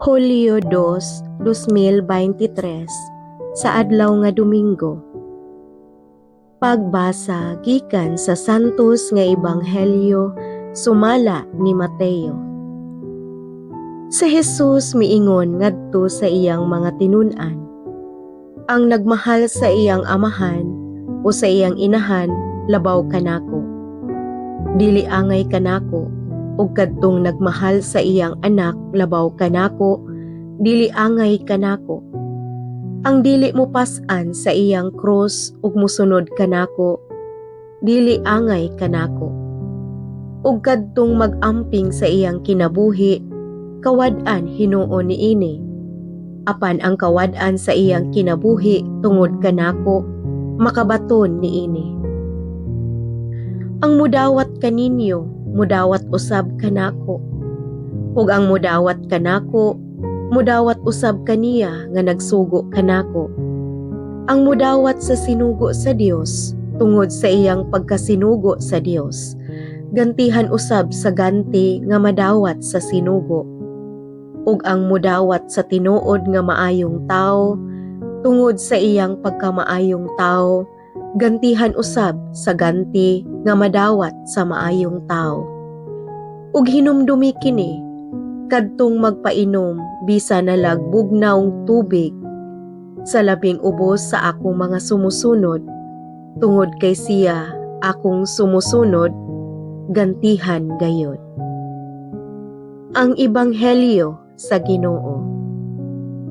Hulyo 2, 2023 sa adlaw nga Domingo. Pagbasa gikan sa Santos nga Ebanghelyo sumala ni Mateo. Si Jesus miingon ngadto sa iyang mga tinun-an. Ang nagmahal sa iyang amahan o sa iyang inahan labaw kanako. Dili angay kanako. Ug kadtong nagmahal sa iyang anak labaw kanako, dili angay kanako. Ang dili mo pas-an sa iyang krus ug mosunod kanako, dili angay kanako. Ug kadtong mag-amping sa iyang kinabuhi, kawad-an hinuon niini. Apan ang kawad-an sa iyang kinabuhi tungod kanako, makabaton niini. Ang mudawat kaninyo, mudawat usab kanako. Ug ang mudawat kanako, mudawat usab kaniya nga nagsugo kanako. Ang mudawat sa sinugo sa Dios, tungod sa iyang pagkasinugo sa Dios, gantihan usab sa ganti nga madawat sa sinugo. Ug ang mudawat sa tinuod nga maayong tawo, tungod sa iyang pagkamaayong tawo, gantihan usab sa ganti nga madawat sa maayong tawo. Ug hinumdumi kini kadtong magpainom bisan nalag bugnawng tubig sa labing ubos sa akong mga sumusunod, tungod kay siya akong sumusunod, gantihan gayod. Ang Ebanghelyo sa Ginoo.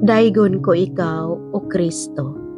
Daygon ko ikaw, O Kristo.